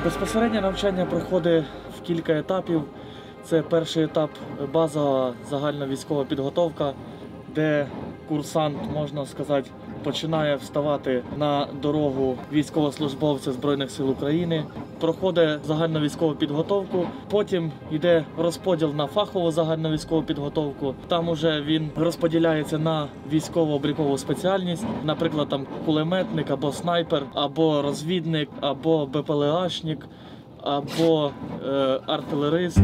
Безпосереднє навчання проходить в кілька етапів. Це перший етап – базова загальна військова підготовка, де курсант, можна сказати, починає вставати на дорогу військовослужбовця Збройних сил України, проходить загальну військову підготовку, потім йде розподіл на фахову загальну військову підготовку. Там уже він розподіляється на військово-облікову спеціальність, наприклад, там кулеметник або снайпер, або розвідник, або БПЛАшник, або артилерист.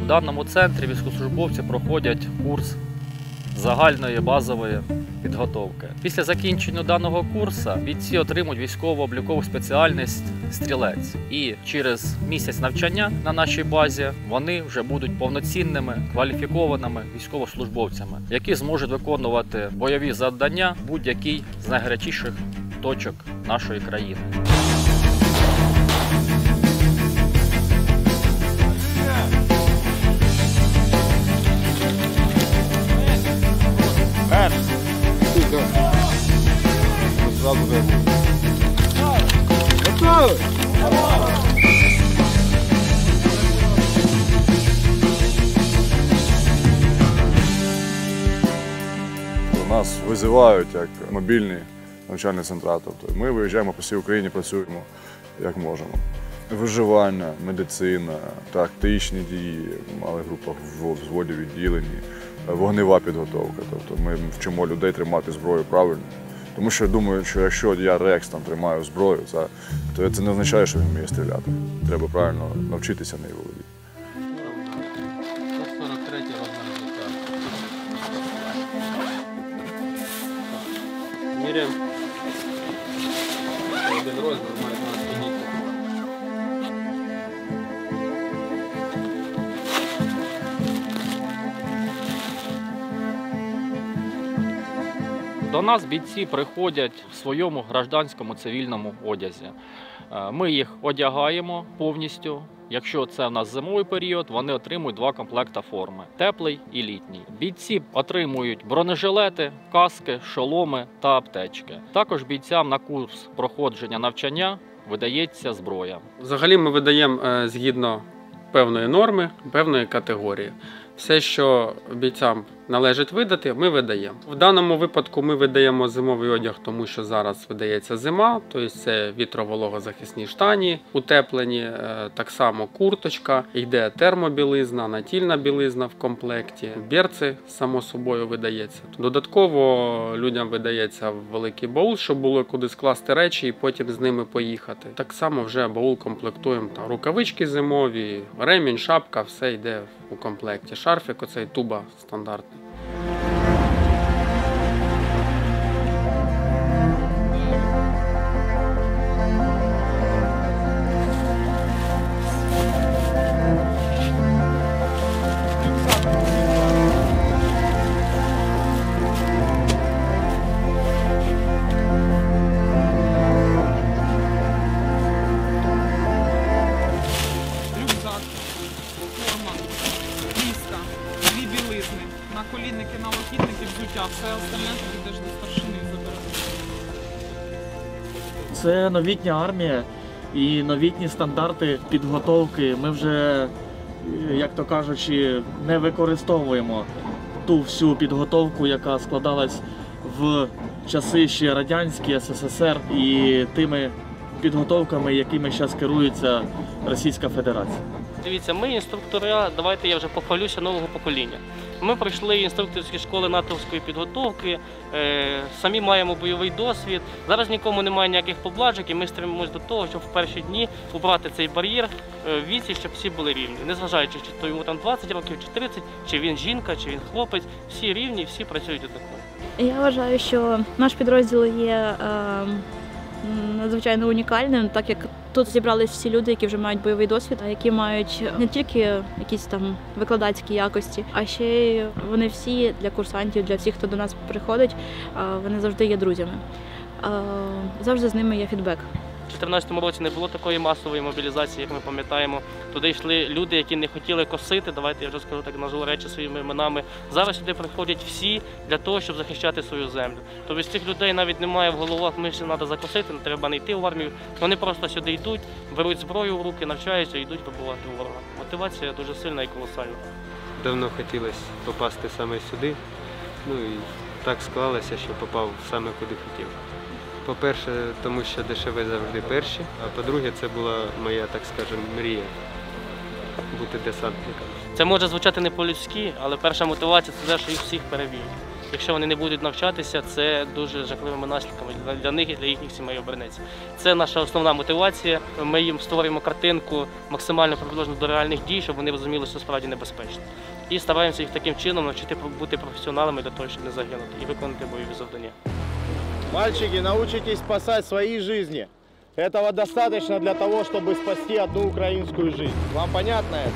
В даному центрі військовослужбовці проходять курс загальної базової підготовки. Після закінчення даного курсу бійці отримують військово-облікову спеціальність «Стрілець». І через місяць навчання на нашій базі вони вже будуть повноцінними, кваліфікованими військовослужбовцями, які зможуть виконувати бойові завдання в будь-якій з найгарячіших точок нашої країни. Нас визивають як мобільні навчальні центри. Тобто ми виїжджаємо по всій Україні, працюємо як можемо. Виживання, медицина, тактичні дії, в малих групах взводів, відділенні, вогнева підготовка. Тобто ми вчимо людей тримати зброю правильно. Тому що я думаю, що якщо я рекс там тримаю зброю, то це не означає, що він вміє стріляти. Треба правильно навчитися нею володіти. Міряємо. Один розмір має 12 літрів. До нас бійці приходять в своєму гражданському цивільному одязі. Ми їх одягаємо повністю. Якщо це в нас зимовий період, вони отримують 2 комплекти форми – теплий і літній. Бійці отримують бронежилети, каски, шоломи та аптечки. Також бійцям на курс проходження навчання видається зброя. Взагалі ми видаємо згідно певної норми, певної категорії. Все, що бійцям належить видати, ми видаємо. В даному випадку ми видаємо зимовий одяг, тому що зараз видається зима, тобто це вітровологозахисні штані, утеплені, так само курточка, йде термобілизна, натільна білизна в комплекті, берці, само собою, видається. Додатково людям видається великий баул, щоб було куди скласти речі і потім з ними поїхати. Так само вже баул комплектуємо, рукавички зимові, ремінь, шапка, все йде у комплекті. Шарфик, оцей туба стандартний. Наколінники, налокітники, взуття, все остальне ти йдеш до старшини забирати. Це новітня армія і новітні стандарти підготовки. Ми вже, як то кажучи, не використовуємо ту всю підготовку, яка складалась в часи ще радянські, СССР і тими підготовками, якими зараз керується Російська Федерація. Дивіться, ми інструктори, давайте я вже похвалюся, нового покоління. Ми пройшли інструкторські школи натовської підготовки, самі маємо бойовий досвід. Зараз нікому немає ніяких поблажок і ми стремимося до того, щоб в перші дні убрати цей бар'єр в віці, щоб всі були рівні. Незважаючи, чи то йому там 20 років, чи 30, чи він жінка, чи він хлопець, всі рівні, всі працюють однаково. Я вважаю, що наш підрозділ є надзвичайно унікальним, так як тут зібрались всі люди, які вже мають бойовий досвід, які мають не тільки якісь там викладацькі якості, а ще й вони всі для курсантів, для всіх, хто до нас приходить, вони завжди є друзями. Завжди з ними є фідбек. У 2014 році не було такої масової мобілізації, як ми пам'ятаємо. Туди йшли люди, які не хотіли косити, давайте я вже скажу так, назву речі своїми іменами. Зараз сюди приходять всі для того, щоб захищати свою землю. Тобто з цих людей навіть немає в головах, ми ще треба закосити, не треба не йти в армію. Вони просто сюди йдуть, беруть зброю в руки, навчаються і йдуть вибивати ворога. Мотивація дуже сильна і колосальна. Давно хотілося попасти саме сюди, ну і так склалося, що попав саме куди хотів. По-перше, тому що ДШВ завжди перші, а по-друге, це була моя, так скажемо, мрія бути десантником. Це може звучати не по-людськи, але перша мотивація – це те, що їх всіх перевіють. Якщо вони не будуть навчатися, це дуже жахливими наслідками для них і для їхніх сімей обернеться. Це наша основна мотивація. Ми їм створюємо картинку максимально приближену до реальних дій, щоб вони розуміли, що справді небезпечно. І стараємося їх таким чином навчити бути професіоналами для того, щоб не загинути і виконати бойові завдання. Мальчики, научитесь спасать свои жизни. Этого достаточно для того, чтобы спасти одну украинскую жизнь. Вам понятно это?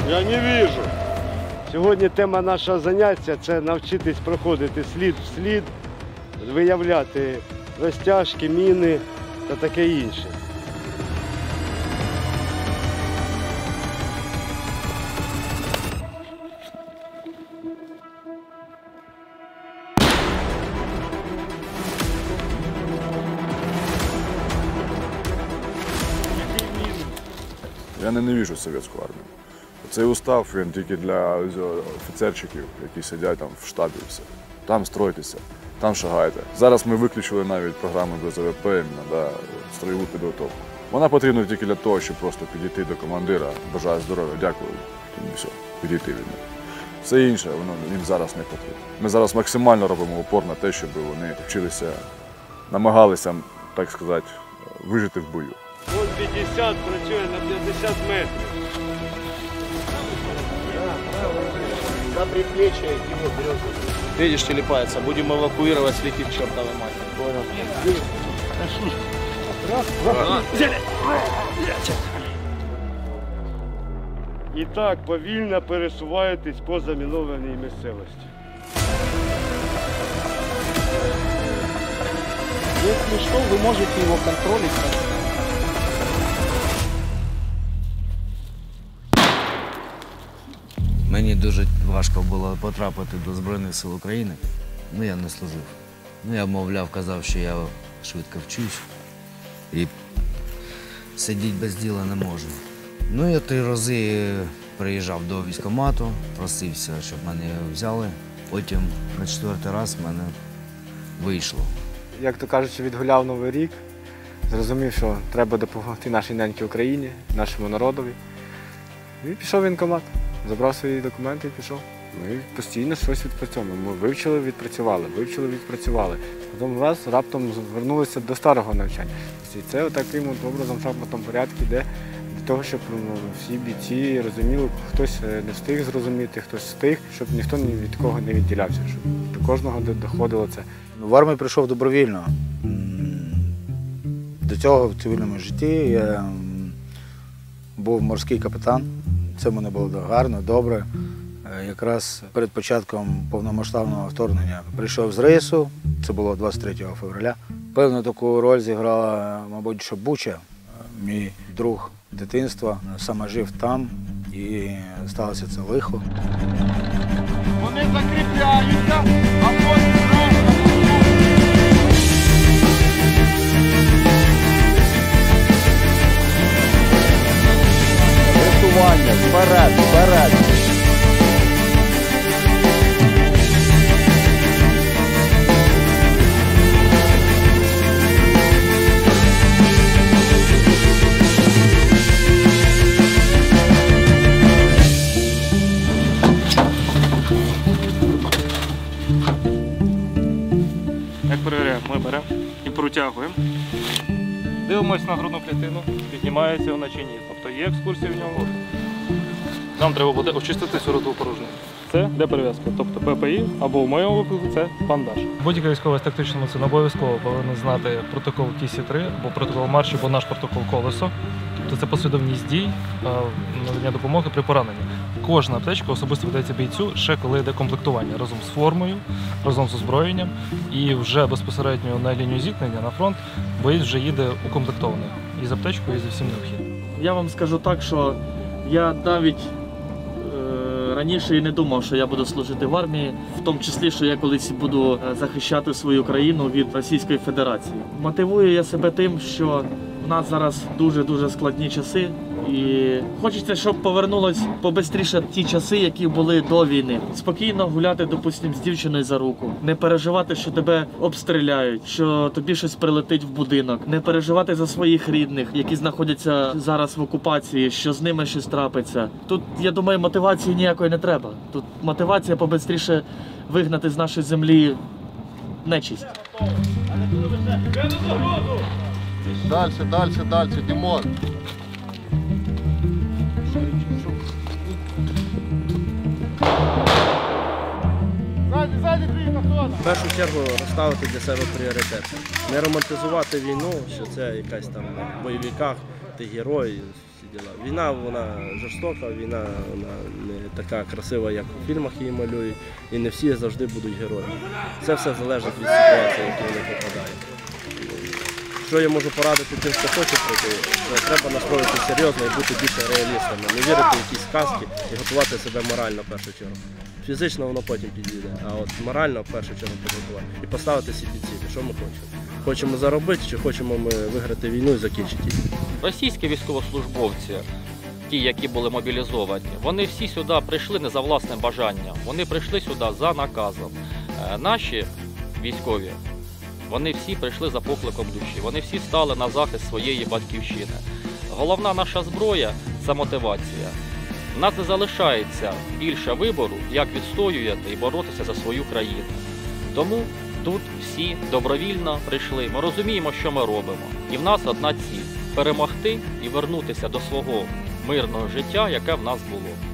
Я не вижу. Сьогодні тема нашого заняття – це навчитись проходити слід в слід, виявляти розтяжки, міни та таке інше. Я ненавижу совєтську армію. Цей устав, він тільки для офіцерчиків, які сидять там в штабі. Все. Там стройтеся, там шагайте. Зараз ми виключили навіть програму БЗВП, строєву підготовку. Вона потрібна тільки для того, щоб просто підійти до командира, бажаю здоров'я, дякую, і все, підійти від них. Все інше, воно їм зараз не потрібно. Ми зараз максимально робимо упор на те, щоб вони вчилися, намагалися, так сказати, вижити в бою. Вон 50 працює на 50 метрів. За предплечье его берет. Видишь, телепается. Будем эвакуировать, слетит к чертовой матери. Понял? І так повільно пересуваєтесь по замінованій місцевості. Если что, вы можете его контролить. Мені дуже важко було потрапити до Збройних сил України, але я не служив. Я, мовляв, казав, що я швидко вчусь і сидіти без діла не можу. Я 3 рази приїжджав до військкомату, просився, щоб мене взяли. Потім на 4-й раз в мене вийшло. Як то кажучи, відгуляв Новий рік, зрозумів, що треба допомогти нашій ненькій Україні, нашому народові. І пішов в воєнкомат. Забрав свої документи і пішов. Ми постійно щось відпрацьовуємо. Ми вивчили, відпрацювали. Потім раз раптом звернулися до старого навчання. І це таким образом, в шахматному порядку йде для того, щоб всі бійці розуміли, хтось не встиг зрозуміти, хтось встиг, щоб ніхто ні від кого не відділявся, щоб до кожного доходило це. В армію прийшов добровільно. До цього в цивільному житті я був морський капітан. Це в мене було гарно, добре. Якраз перед початком повномасштабного вторгнення прийшов з рейсу, це було 23 февраля. Певну таку роль зіграла, мабуть, що Буча. Мій друг дитинства саме жив там і сталося це лихо. Вони закріпляються, а потім вперед, вперед. беремо і протягуємо. Дивимось на грудну клітину, піднімається вона чи ні. Тобто є екскурсія в ньому. Нам треба буде очистити всю ротову порожнину. Це де перев'язка, тобто ППІ, або в моєму випадку це бандаж. Будь-яка військова з тактичним це обов'язково повинен знати протокол КІСі-3 або протокол марші, або наш протокол колесо. Тобто це послідовність дій, надання допомоги при пораненні. Кожна аптечка особисто видається бійцю, ще коли йде комплектування разом з формою, разом з озброєнням. І вже безпосередньо на лінію зіткнення, на фронт, боєць вже їде укомплектований і з аптечкою, і зі всім необхідним. Я вам скажу так, що я навіть раніше і не думав, що я буду служити в армії, в тому числі, що я колись буду захищати свою країну від Російської Федерації. Мотивую я себе тим, що в нас зараз дуже-дуже складні часи, і хочеться, щоб повернулось побистріше ті часи, які були до війни. Спокійно гуляти, допустим, з дівчиною за руку, не переживати, що тебе обстріляють, що тобі щось прилетить в будинок, не переживати за своїх рідних, які знаходяться зараз в окупації, що з ними щось трапиться. Тут, я думаю, мотивації ніякої не треба. Тут мотивація побистріше вигнати з нашої землі нечисть. Дальше, Димон. В першу чергу розставити для себе пріоритети. Не романтизувати війну, що це якась там в бойовиках, ти герой, всі діла. Війна, вона жорстока, війна вона не така красива, як у фільмах її малюють, і не всі завжди будуть героями. Це все залежить від ситуації, в яку вони попадають. Що я можу порадити тим, хто хоче пройти, то треба настроїтися серйозно і бути більше реалістами, не вірити в якісь сказки і готувати себе морально в першу чергу. Фізично воно потім підійде, а от морально в першу чергу підготувати і поставити собі цілі, що ми хочемо. Хочемо заробити чи хочемо ми виграти війну і закінчити її. Російські військовослужбовці, ті, які були мобілізовані, вони всі сюди прийшли не за власним бажанням, вони прийшли сюди за наказом. Наші військові, вони всі прийшли за покликом душі, вони всі стали на захист своєї батьківщини. Головна наша зброя – це мотивація. У нас не залишається більше вибору, як відстоювати і боротися за свою країну. Тому тут всі добровільно прийшли. Ми розуміємо, що ми робимо. І в нас одна ціль – перемогти і вернутися до свого мирного життя, яке в нас було.